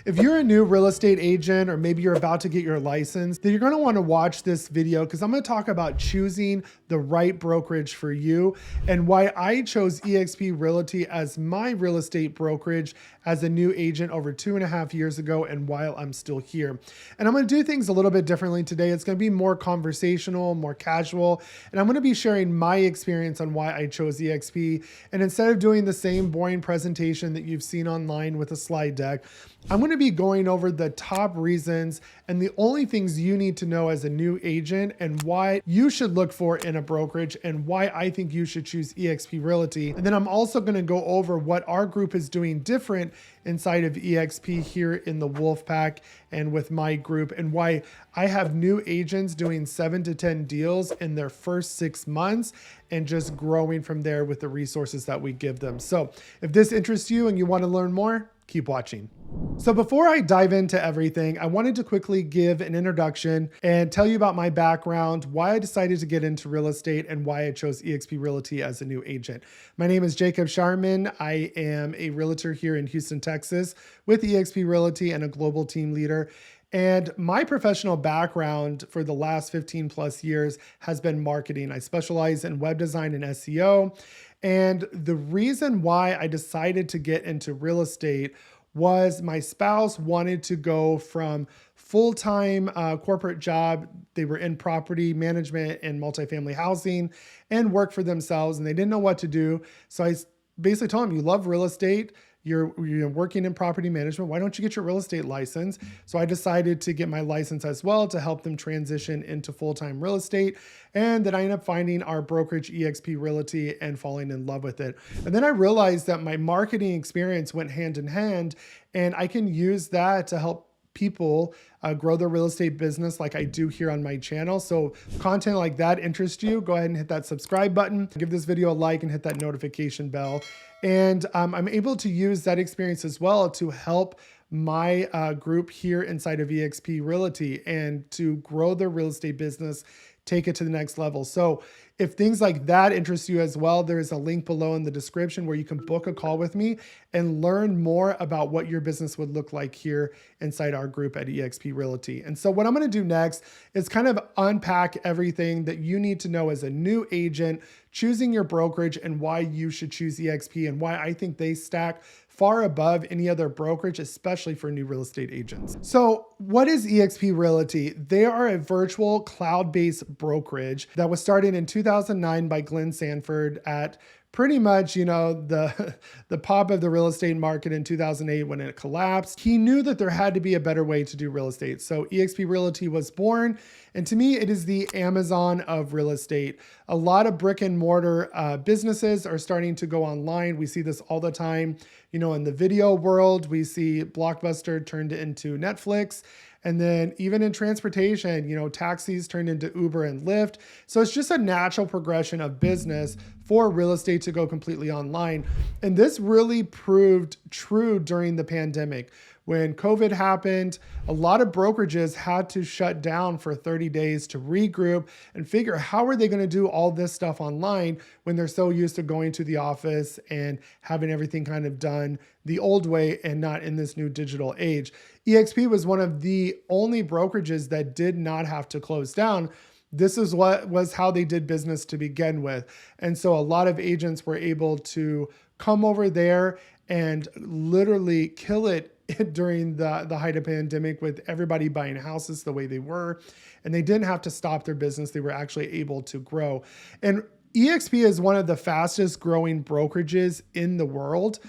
If you're a new real estate agent, or maybe you're about to get your license, then you're going to want to watch this video because I'm going to talk about choosing the right brokerage for you and why I chose eXp Realty as my real estate brokerage as a new agent over 2.5 years ago and while I'm still here. And I'm going to do things a little bit differently today. It's going to be more conversational, more casual, and I'm going to be sharing my experience on why I chose eXp. And instead of doing the same boring presentation that you've seen online with a slide deck, I'm going to be going over the top reasons and the only things you need to know as a new agent and why you should look for in a brokerage and why I think you should choose eXp Realty. And then I'm also going to go over what our group is doing different inside of eXp here in the Wolfpack and with my group, and why I have new agents doing 7 to 10 deals in their first 6 months and just growing from there with the resources that we give them. So if this interests you and you want to learn more, keep watching. So before I dive into everything, I wanted to quickly give an introduction and tell you about my background, why I decided to get into real estate, and why I chose eXp Realty as a new agent. My name is Jacob Shireman. I am a realtor here in Houston, Texas with eXp Realty and a global team leader. And my professional background for the last 15 plus years has been marketing. I specialize in web design and SEO. And the reason why I decided to get into real estate was my spouse wanted to go from full-time corporate job. They were in property management and multifamily housing and work for themselves, and they didn't know what to do. So I basically told them, you love real estate, you're working in property management, why don't you get your real estate license? So I decided to get my license as well to help them transition into full-time real estate. And then I ended up finding our brokerage eXp Realty and falling in love with it. And then I realized that my marketing experience went hand in hand, and I can use that to help people grow their real estate business like I do here on my channel. So content like that interests you, go ahead and hit that subscribe button, give this video a like, and hit that notification bell. And I'm able to use that experience as well to help my group here inside of eXp Realty and to grow their real estate business, take it to the next level. So if things like that interest you as well, there is a link below in the description where you can book a call with me and learn more about what your business would look like here inside our group at eXp Realty. And so what I'm going to do next is kind of unpack everything that you need to know as a new agent, choosing your brokerage, and why you should choose eXp and why I think they stack far above any other brokerage, especially for new real estate agents. So what is eXp Realty? They are a virtual cloud-based brokerage that was started in 2009 by Glenn Sanford at pretty much, the pop of the real estate market in 2008 when it collapsed. He knew that there had to be a better way to do real estate. So eXp Realty was born. And to me, it is the Amazon of real estate. A lot of brick and mortar businesses are starting to go online. We see this all the time. In the video world, we see Blockbuster turned into Netflix. And then even in transportation, taxis turned into Uber and Lyft. So it's just a natural progression of business for real estate to go completely online. And this really proved true during the pandemic. When COVID happened, a lot of brokerages had to shut down for 30 days to regroup and figure how are they going to do all this stuff online when they're so used to going to the office and having everything kind of done the old way and not in this new digital age. eXp was one of the only brokerages that did not have to close down. This is what was how they did business to begin with. And so a lot of agents were able to come over there and literally kill it during the height of pandemic with everybody buying houses the way they were. And they didn't have to stop their business. They were actually able to grow. And eXp is one of the fastest growing brokerages in the world.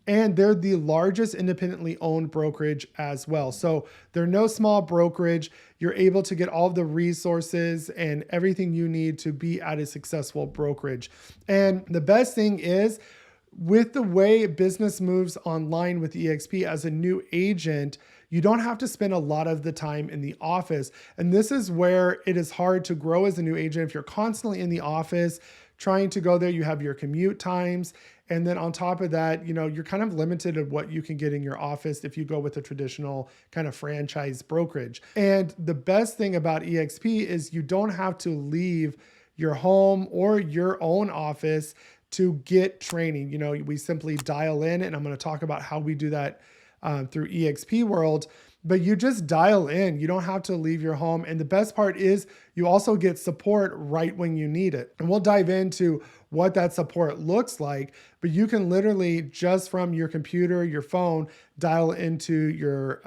And they're the largest independently owned brokerage as well. So they're no small brokerage. You're able to get all of the resources and everything you need to be at a successful brokerage. And the best thing is, with the way business moves online with eXp as a new agent, you don't have to spend a lot of the time in the office. And this is where it is hard to grow as a new agent. If you're constantly in the office, trying to go there, you have your commute times. And then on top of that, you're kind of limited to what you can get in your office if you go with a traditional kind of franchise brokerage. And the best thing about eXp is you don't have to leave your home or your own office to get training. We simply dial in, and I'm going to talk about how we do that through eXp World. But you just dial in. You don't have to leave your home. And the best part is you also get support right when you need it. And we'll dive into what that support looks like, but you can literally just from your computer, your phone, dial into your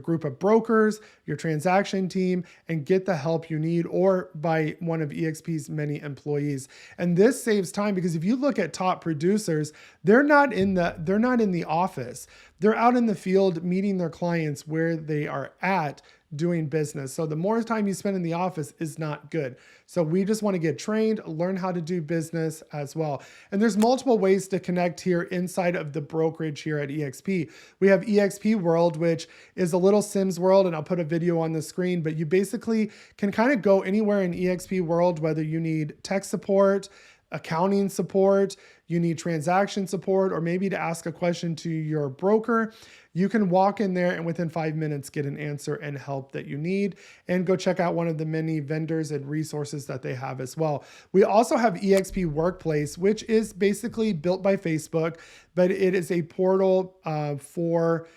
group of brokers, your transaction team, and get the help you need, or by one of eXp's many employees. And this saves time because if you look at top producers, they're not in the office. They're out in the field meeting their clients where they are at doing business. So the more time you spend in the office is not good. So we just want to get trained, learn how to do business as well. And there's multiple ways to connect here inside of the brokerage here at eXp. We have eXp World, which is a little Sims world, and I'll put a video on the screen, but you basically can kind of go anywhere in eXp World, whether you need tech support, accounting support, you need transaction support, or maybe to ask a question to your broker. You can walk in there and within 5 minutes get an answer and help that you need, and go check out one of the many vendors and resources that they have as well. We also have eXp Workplace, which is basically built by Facebook, but it is a portal for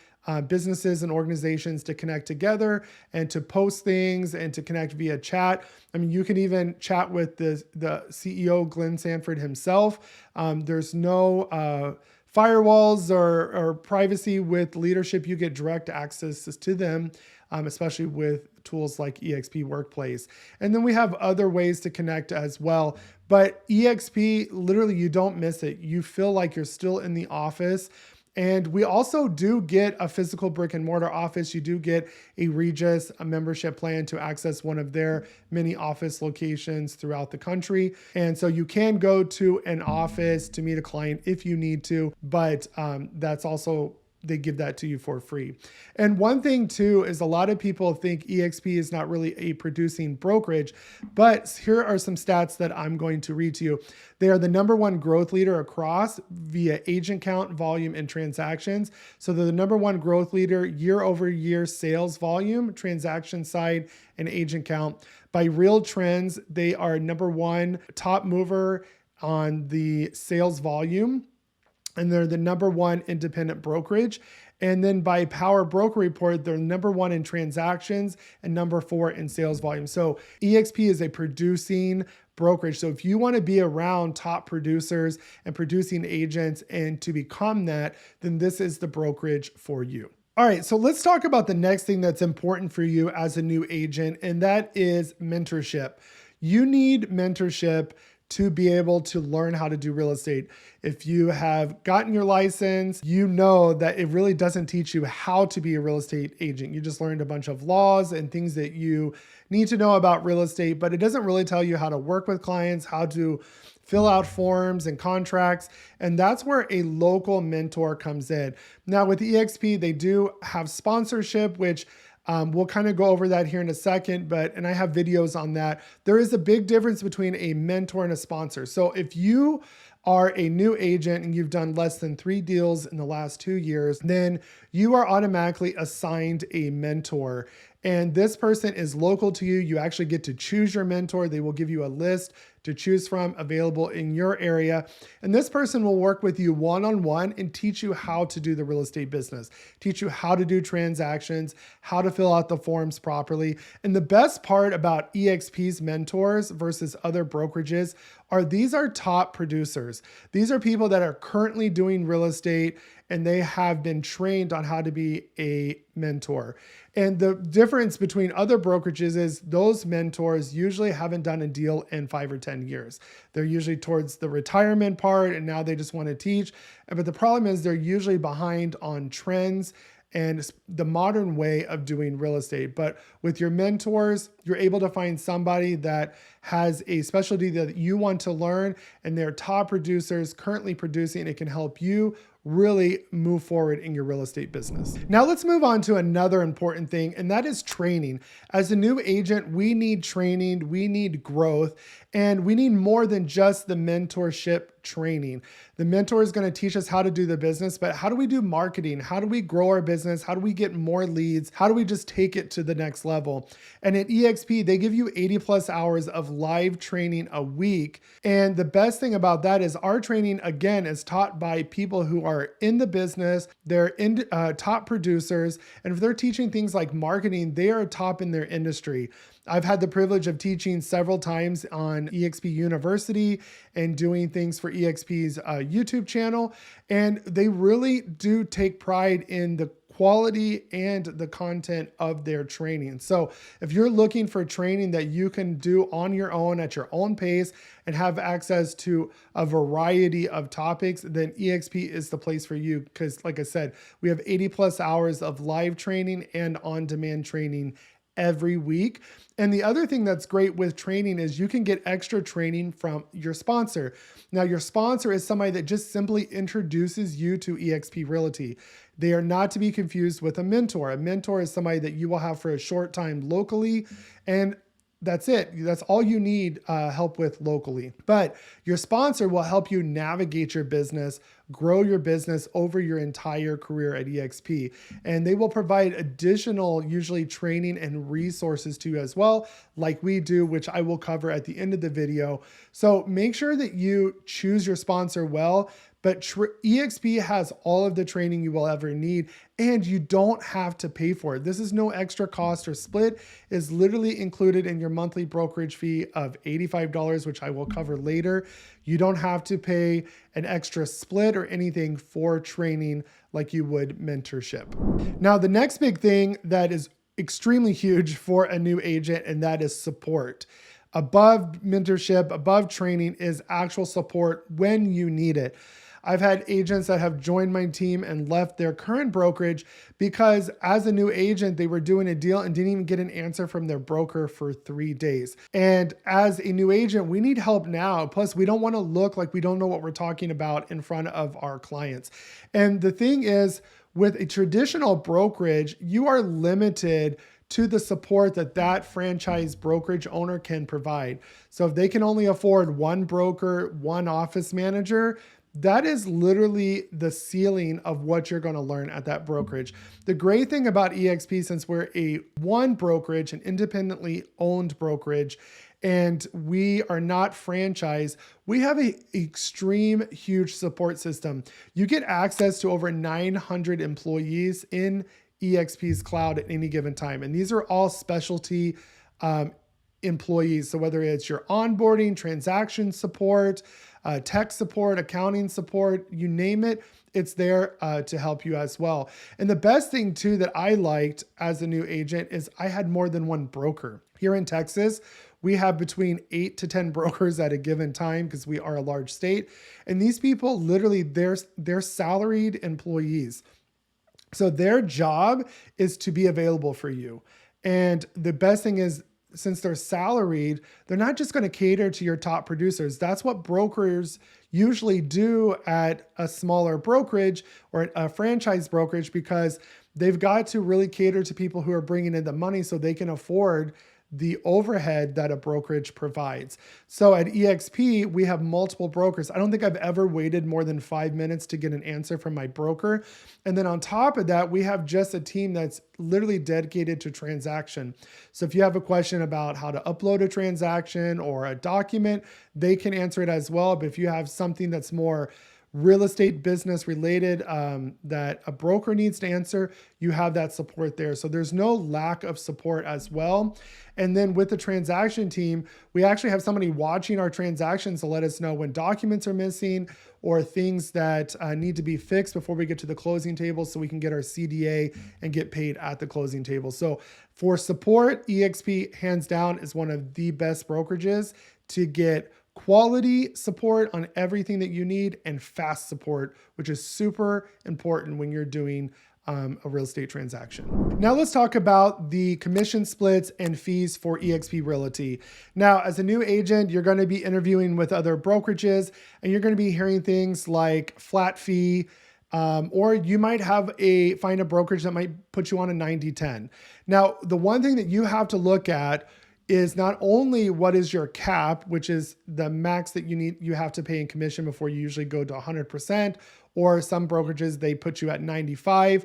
businesses and organizations to connect together and to post things and to connect via chat. I mean, you can even chat with the CEO, Glenn Sanford himself. There's no firewalls or privacy with leadership. You get direct access to them, especially with tools like eXp Workplace. And then we have other ways to connect as well. But eXp, literally, you don't miss it. You feel like you're still in the office. And we also do get a physical brick and mortar office. You do get a Regis, a membership plan to access one of their many office locations throughout the country. And so you can go to an office to meet a client if you need to, but that's also, they give that to you for free. And one thing too is a lot of people think eXp is not really a producing brokerage, but here are some stats that I'm going to read to you. They are the #1 growth leader across via agent count, volume, and transactions. So they're the #1 growth leader year over year sales volume, transaction side, and agent count. By real trends, they are #1 top mover on the sales volume, and they're the #1 independent brokerage. And then by Power Broker Report, they're #1 in transactions and #4 in sales volume. So eXp is a producing brokerage. So if you want to be around top producers and producing agents and to become that, then this is the brokerage for you. All right, so let's talk about the next thing that's important for you as a new agent, and that is mentorship. You need mentorship to be able to learn how to do real estate. If you have gotten your license, you know that it really doesn't teach you how to be a real estate agent. You just learned a bunch of laws and things that you need to know about real estate, but it doesn't really tell you how to work with clients, how to fill out forms and contracts. And that's where a local mentor comes in. Now with eXp, they do have sponsorship, which we'll kind of go over that here in a second, and I have videos on that. There is a big difference between a mentor and a sponsor. So if you are a new agent and you've done less than 3 deals in the last 2 years, then you are automatically assigned a mentor. And this person is local to you. You actually get to choose your mentor. They will give you a list to choose from available in your area. And this person will work with you one-on-one and teach you how to do the real estate business, teach you how to do transactions, how to fill out the forms properly. And the best part about eXp's mentors versus other brokerages are these are top producers. These are people that are currently doing real estate and they have been trained on how to be a mentor. And the difference between other brokerages is those mentors usually haven't done a deal in 5 or 10 years. They're usually towards the retirement part and now they just want to teach. But the problem is they're usually behind on trends and the modern way of doing real estate. But with your mentors, you're able to find somebody that has a specialty that you want to learn and they're top producers currently producing, and it can help you really move forward in your real estate business. Now let's move on to another important thing, and that is training. As a new agent, we need training, we need growth, and we need more than just the mentorship training. The mentor is going to teach us how to do the business, but how do we do marketing? How do we grow our business? How do we get more leads? How do we just take it to the next level? And at eXp, they give you 80 plus hours of live training a week. And the best thing about that is our training, again, is taught by people who are in the business. They're top producers. And if they're teaching things like marketing, they are top in their industry. I've had the privilege of teaching several times on eXp University and doing things for eXp's YouTube channel. And they really do take pride in the quality and the content of their training. So if you're looking for training that you can do on your own at your own pace and have access to a variety of topics, then eXp is the place for you. Because like I said, we have 80 plus hours of live training and on-demand training every week. And the other thing that's great with training is you can get extra training from your sponsor. Now, your sponsor is somebody that just simply introduces you to eXp Realty. They are not to be confused with a mentor. A mentor is somebody that you will have for a short time locally, and that's it. That's all you need help with locally. But your sponsor will help you navigate your business, grow your business over your entire career at eXp. And they will provide additional, usually training and resources to you as well, like we do, which I will cover at the end of the video. So make sure that you choose your sponsor well. But eXp has all of the training you will ever need, and you don't have to pay for it. This is no extra cost or split. It's literally included in your monthly brokerage fee of $85, which I will cover later. You don't have to pay an extra split or anything for training like you would mentorship. Now, the next big thing that is extremely huge for a new agent, and that is support. Above mentorship, above training is actual support when you need it. I've had agents that have joined my team and left their current brokerage because as a new agent, they were doing a deal and didn't even get an answer from their broker for 3 days. And as a new agent, we need help now. Plus, we don't want to look like we don't know what we're talking about in front of our clients. And the thing is, with a traditional brokerage, you are limited to the support that that franchise brokerage owner can provide. So if they can only afford one broker, one office manager, that is literally the ceiling of what you're going to learn at that brokerage. The great thing about eXp, since we're a one brokerage, an independently owned brokerage, and we are not franchised, we have an extreme huge support system. You get access to over 900 employees in eXp's cloud at any given time. And these are all specialty employees. So whether it's your onboarding, transaction support, tech support, accounting support, you name it, it's there to help you as well. And the best thing too that I liked as a new agent is I had more than one broker. Here in Texas, we have between 8 to 10 brokers at a given time because we are a large state. And these people literally, they're salaried employees. So their job is to be available for you. And the best thing is, since they're salaried, they're not just going to cater to your top producers. That's what brokers usually do at a smaller brokerage or a franchise brokerage, because they've got to really cater to people who are bringing in the money so they can afford the overhead that a brokerage provides. So at eXp, we have multiple brokers. I don't think I've ever waited more than 5 minutes to get an answer from my broker. And then on top of that, we have just a team that's literally dedicated to transaction. So if you have a question about how to upload a transaction or a document, they can answer it as well. But if you have something that's more real estate business related that a broker needs to answer, you have that support there. So there's no lack of support as well. And then with the transaction team, we actually have somebody watching our transactions to let us know when documents are missing or things that need to be fixed before we get to the closing table so we can get our CDA and get paid at the closing table. So for support, eXp hands down is one of the best brokerages to get quality support on everything that you need and fast support, which is super important when you're doing a real estate transaction. Now let's talk about the commission splits and fees for eXp Realty. Now, as a new agent, you're going to be interviewing with other brokerages and you're going to be hearing things like flat fee, or you might have find a brokerage that might put you on a 90-10. Now, the one thing that you have to look at is not only what is your cap, which is the max that you have to pay in commission before you usually go to 100%, or some brokerages, they put you at 95.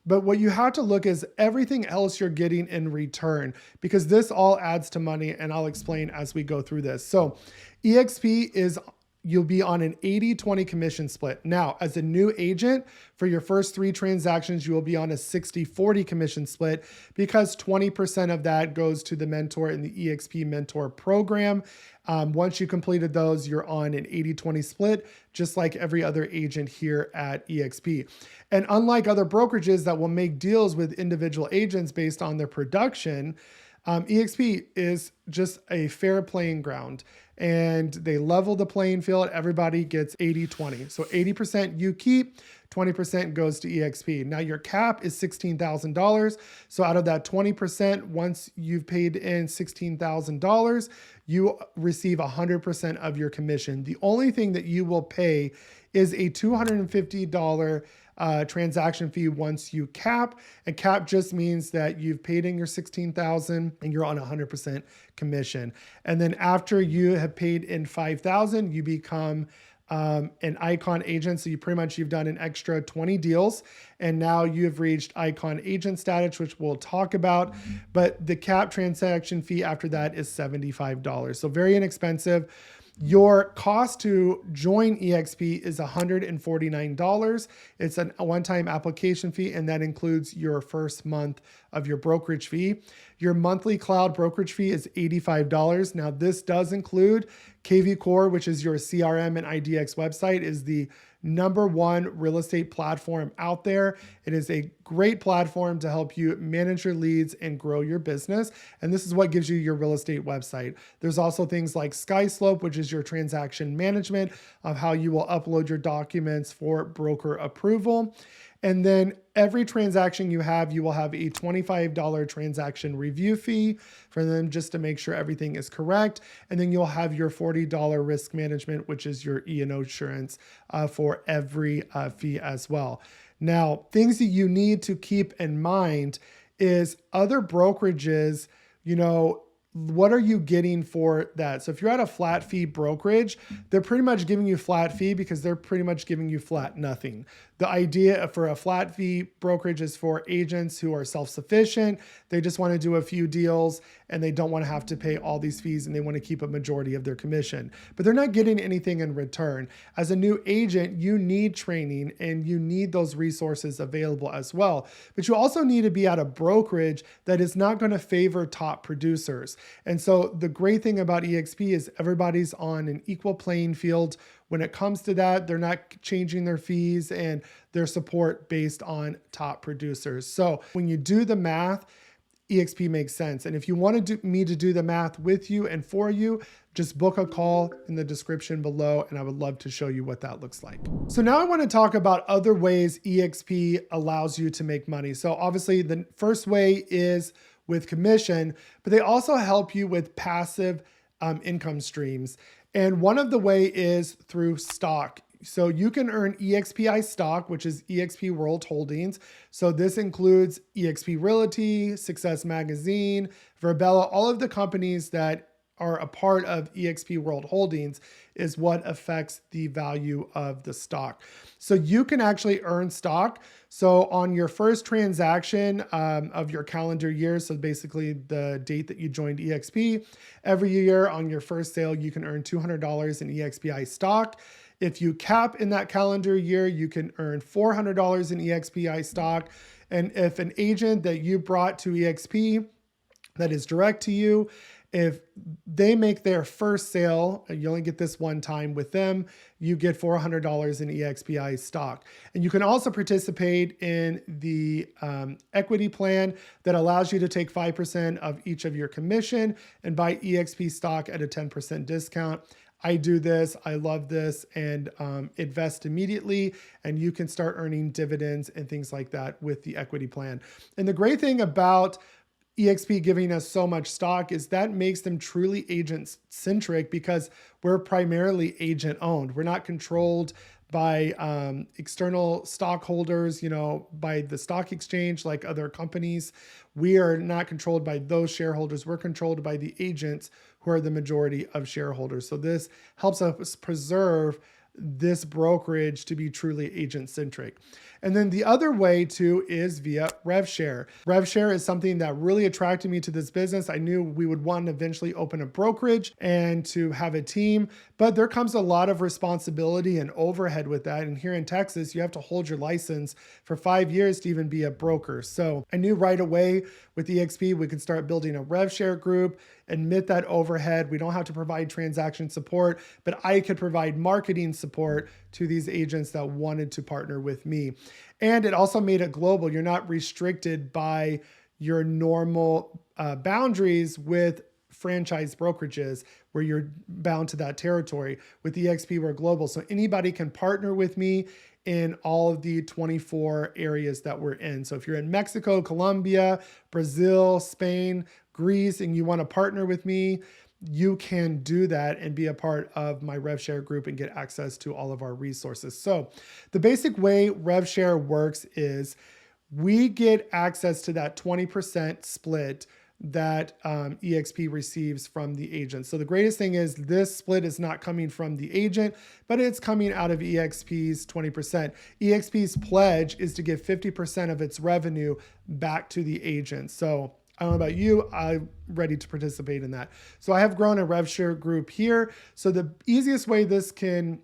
But what you have to look is everything else you're getting in return, because this all adds to money, and I'll explain as we go through this. So eXp is, you'll be on an 80-20 commission split. Now, as a new agent, for your first 3 transactions, you will be on a 60-40 commission split, because 20% of that goes to the mentor in the eXp Mentor program. Once you completed those, you're on an 80-20 split, just like every other agent here at eXp. And unlike other brokerages that will make deals with individual agents based on their production, eXp is just a fair playing ground, and they level the playing field. Everybody gets 80-20. So 80% you keep, 20% goes to eXp. Now your cap is $16,000. So out of that 20%, once you've paid in $16,000, you receive 100% of your commission. The only thing that you will pay is a $250 transaction fee once you cap. And cap just means that you've paid in your $16,000 and you're on 100% commission. And then after you have paid in $5,000, you become an icon agent. So you've done an extra 20 deals, and now you have reached icon agent status, which we'll talk about. But the cap transaction fee after that is $75. So very inexpensive. Your cost to join eXp is $149. It's a one-time application fee, and that includes your first month of your brokerage fee. Your monthly cloud brokerage fee is $85. Now, this does include kvCORE, which is your CRM and IDX website, is the #1 real estate platform out there. It is a great platform to help you manage your leads and grow your business. And this is what gives you your real estate website. There's also things like SkySlope, which is your transaction management of how you will upload your documents for broker approval. And then every transaction you will have a $25 transaction review fee for them, just to make sure everything is correct. And then you'll have your $40 risk management, which is your E&O insurance for every fee as well. Now, things that you need to keep in mind is other brokerages, what are you getting for that? So if you're at a flat fee brokerage, they're pretty much giving you flat fee because they're pretty much giving you flat nothing. The idea for a flat fee brokerage is for agents who are self-sufficient. They just want to do a few deals and they don't want to have to pay all these fees, and they want to keep a majority of their commission, but they're not getting anything in return. As a new agent, you need training and you need those resources available as well. But you also need to be at a brokerage that is not going to favor top producers. And so the great thing about eXp is everybody's on an equal playing field. When it comes to that, they're not changing their fees and their support based on top producers. So when you do the math, eXp makes sense. And if you want me to do the math with you and for you, just book a call in the description below, and I would love to show you what that looks like. So now I want to talk about other ways eXp allows you to make money. So obviously the first way is with commission, but they also help you with passive income streams. And one of the way is through stock. So you can earn EXPI stock, which is eXp World Holdings. So this includes eXp Realty, Success Magazine, Verbella, all of the companies that are a part of eXp World Holdings is what affects the value of the stock. So you can actually earn stock. So on your first transaction of your calendar year, so basically the date that you joined eXp, every year on your first sale, you can earn $200 in EXPI stock. If you cap in that calendar year, you can earn $400 in EXPI stock. And if an agent that you brought to eXp that is direct to you, if they make their first sale, you only get this one time with them, you get $400 in EXPI stock. And you can also participate in the equity plan that allows you to take 5% of each of your commission and buy eXp stock at a 10% discount. I do this, I love this, and invest immediately, and you can start earning dividends and things like that with the equity plan. And the great thing about eXp giving us so much stock is that makes them truly agent centric, because we're primarily agent owned. We're not controlled by external stockholders, by the stock exchange, like other companies. We are not controlled by those shareholders. We're controlled by the agents who are the majority of shareholders. So this helps us preserve this brokerage to be truly agent centric. And then the other way too is via rev share. Rev share is something that really attracted me to this business. I knew we would want to eventually open a brokerage and to have a team, but there comes a lot of responsibility and overhead with that. And here in Texas, you have to hold your license for 5 years to even be a broker. So I knew right away with eXp, we could start building a rev share group, admit that overhead. We don't have to provide transaction support, but I could provide marketing support to these agents that wanted to partner with me. And it also made it global. You're not restricted by your normal boundaries with franchise brokerages where you're bound to that territory. With eXp, we're global. So anybody can partner with me in all of the 24 areas that we're in. So if you're in Mexico, Colombia, Brazil, Spain, Greece, and you want to partner with me, you can do that and be a part of my RevShare group and get access to all of our resources. So the basic way RevShare works is we get access to that 20% split that eXp receives from the agent. So the greatest thing is this split is not coming from the agent, but it's coming out of eXp's 20%. eXp's pledge is to give 50% of its revenue back to the agent. So I don't know about you, I'm ready to participate in that. So I have grown a RevShare group here. So the easiest way this can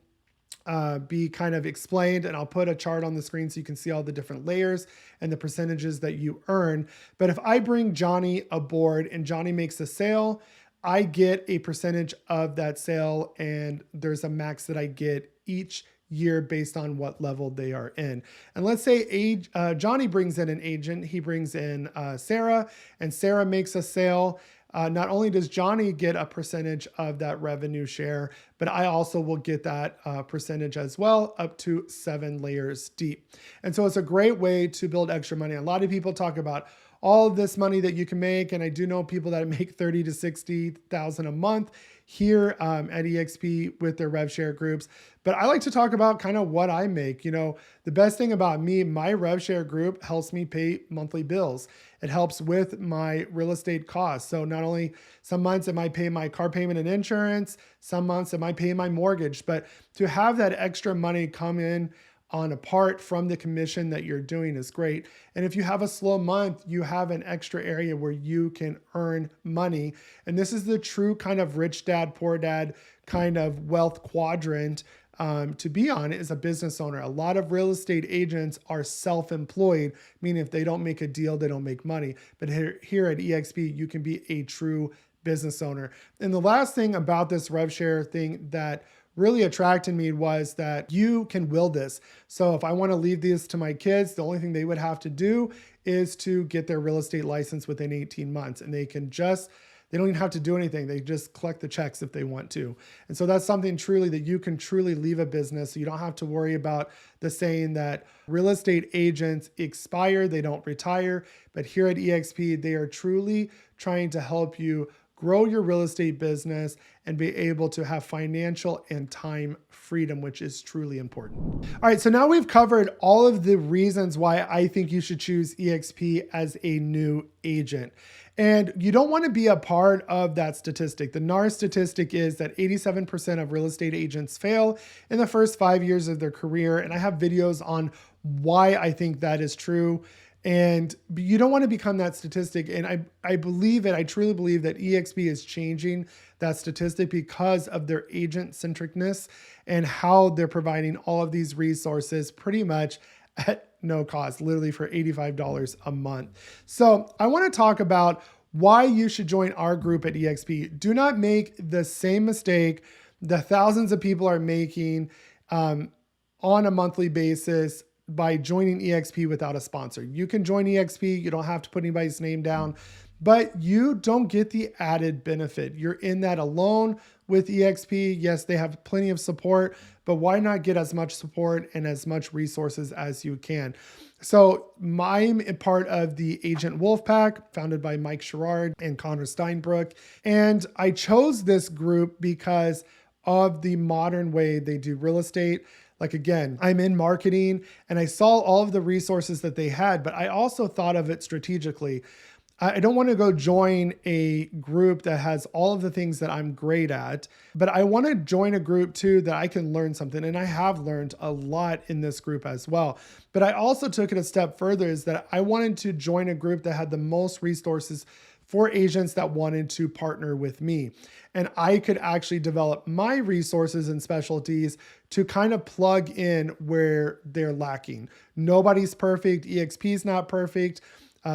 be kind of explained, and I'll put a chart on the screen so you can see all the different layers and the percentages that you earn. But if I bring Johnny aboard and Johnny makes a sale, I get a percentage of that sale, and there's a max that I get each year based on what level they are in. And let's say Johnny brings in an agent, he brings in Sarah, and Sarah makes a sale. Not only does Johnny get a percentage of that revenue share, but I also will get that percentage as well, up to 7 layers deep. And so it's a great way to build extra money. A lot of people talk about all of this money that you can make, and I do know people that make 30 to 60,000 a month here at eXp with their RevShare groups. But I like to talk about kind of what I make. The best thing about me, my RevShare group helps me pay monthly bills. It helps with my real estate costs. So not only some months it might pay my car payment and insurance, some months it might pay my mortgage, but to have that extra money come in on apart from the commission that you're doing is great. And if you have a slow month, you have an extra area where you can earn money. And this is the true kind of rich dad, poor dad kind of wealth quadrant to be on as a business owner. A lot of real estate agents are self-employed, meaning if they don't make a deal, they don't make money. But here at eXp, you can be a true business owner. And the last thing about this RevShare thing that really attracted me was that you can will this. So if I want to leave this to my kids, the only thing they would have to do is to get their real estate license within 18 months. And they don't even have to do anything. They just collect the checks if they want to. And so that's something truly that you can truly leave a business. So you don't have to worry about the saying that real estate agents expire, they don't retire. But here at eXp, they are truly trying to help you grow your real estate business and be able to have financial and time freedom, which is truly important. All right, so now we've covered all of the reasons why I think you should choose eXp as a new agent. And you don't want to be a part of that statistic. The NAR statistic is that 87% of real estate agents fail in the first 5 years of their career. And I have videos on why I think that is true. And you don't want to become that statistic. And I believe it, I truly believe that eXp is changing that statistic because of their agent centricness and how they're providing all of these resources pretty much at no cost, literally for $85 a month. So I want to talk about why you should join our group at eXp. Do not make the same mistake the thousands of people are making on a monthly basis by joining eXp without a sponsor. You can join eXp, you don't have to put anybody's name down, but you don't get the added benefit. You're in that alone with eXp. Yes, they have plenty of support, but why not get as much support and as much resources as you can? So I'm a part of the Agent Wolfpack, founded by Mike Sherrard and Connor Steinbrook. And I chose this group because of the modern way they do real estate. Like again, I'm in marketing and I saw all of the resources that they had, but I also thought of it strategically. I don't want to go join a group that has all of the things that I'm great at, but I want to join a group too that I can learn something. And I have learned a lot in this group as well. But I also took it a step further, is that I wanted to join a group that had the most resources for agents that wanted to partner with me. And I could actually develop my resources and specialties to kind of plug in where they're lacking. Nobody's perfect. eXp is not perfect.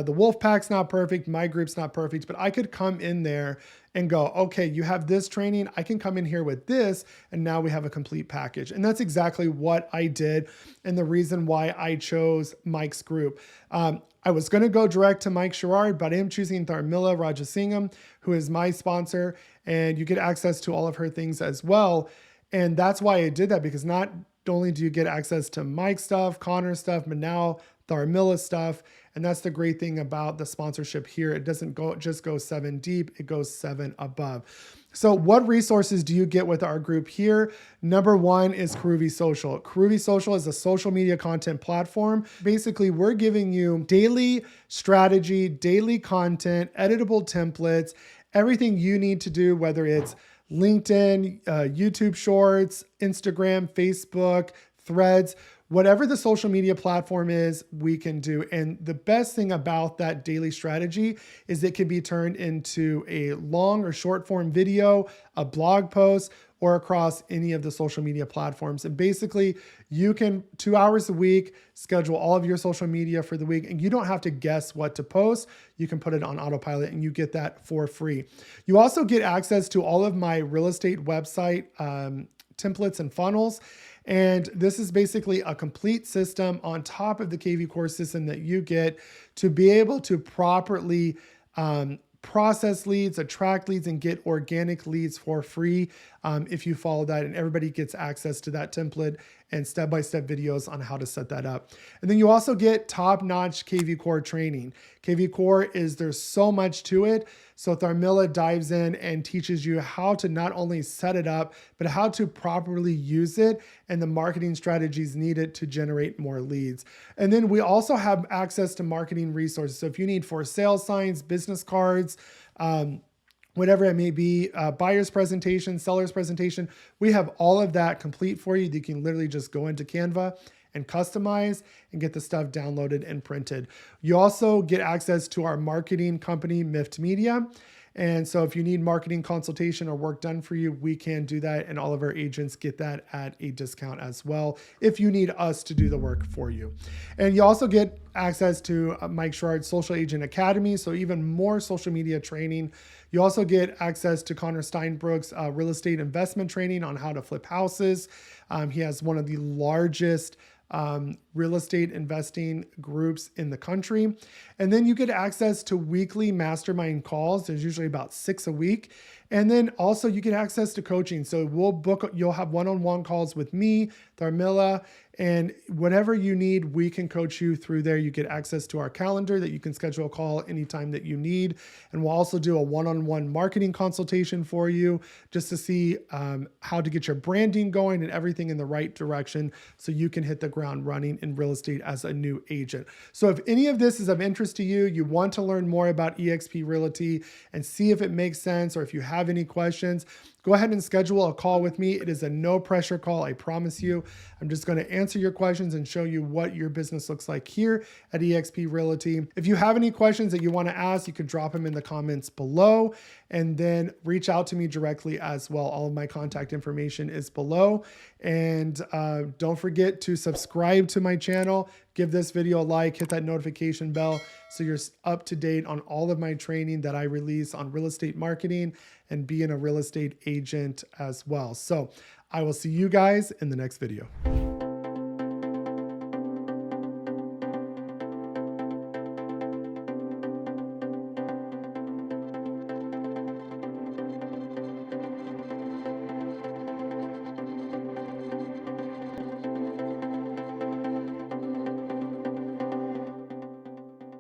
The wolf pack's not perfect. My group's not perfect, but I could come in there and go, okay, you have this training. I can come in here with this. And now we have a complete package. And that's exactly what I did. And the reason why I chose Mike's group. I was going to go direct to Mike Sherrard, but I am choosing Tharmila Rajasingham, who is my sponsor, and you get access to all of her things as well. And that's why I did that, because not only do you get access to Mike's stuff, Connor's stuff, but now Tharmila's stuff. And that's the great thing about the sponsorship here. It doesn't just go 7 deep, it goes 7 above. So what resources do you get with our group here? Number one is kvSOCIAL. kvSOCIAL is a social media content platform. Basically, we're giving you daily strategy, daily content, editable templates, everything you need to do, whether it's LinkedIn, YouTube Shorts, Instagram, Facebook, Threads, whatever the social media platform is, we can do. And the best thing about that daily strategy is it can be turned into a long or short form video, a blog post, or across any of the social media platforms. And basically, you can 2 hours a week schedule all of your social media for the week, and you don't have to guess what to post. You can put it on autopilot and you get that for free. You also get access to all of my real estate website templates and funnels. And this is basically a complete system on top of the kvCORE system that you get to be able to properly process leads, attract leads, and get organic leads for free if you follow that. And everybody gets access to that template and step-by-step videos on how to set that up. And then you also get top-notch kvCORE training. kvCORE there's so much to it. So Tharmila dives in and teaches you how to not only set it up, but how to properly use it and the marketing strategies needed to generate more leads. And then we also have access to marketing resources. So if you need for sale signs, business cards, whatever it may be, buyer's presentation, seller's presentation, we have all of that complete for you. You can literally just go into Canva and customize and get the stuff downloaded and printed. You also get access to our marketing company, Mift Media. And so if you need marketing consultation or work done for you, we can do that. And all of our agents get that at a discount as well, if you need us to do the work for you. And you also get access to Mike Sherrard's Social Agent Academy. So even more social media training. You also get access to Connor Steinbrook's real estate investment training on how to flip houses. He has one of the largest real estate investing groups in the country. And then you get access to weekly mastermind calls. There's usually about 6 a week. And then also you get access to coaching. So you'll have one-on-one calls with me, Tharmila, and whatever you need, we can coach you through there. You get access to our calendar that you can schedule a call anytime that you need. And we'll also do a one-on-one marketing consultation for you just to see how to get your branding going and everything in the right direction so you can hit the ground running in real estate as a new agent. So if any of this is of interest to you, you want to learn more about eXp Realty and see if it makes sense, or if you have any questions, go ahead and schedule a call with me. It is a no pressure call, I promise you. I'm just going to answer your questions and show you what your business looks like here at eXp Realty. If you have any questions that you want to ask, you can drop them in the comments below and then reach out to me directly as well. All of my contact information is below. And don't forget to subscribe to my channel, give this video a like, hit that notification bell so you're up to date on all of my training that I release on real estate marketing and being a real estate agent as well. So I will see you guys in the next video.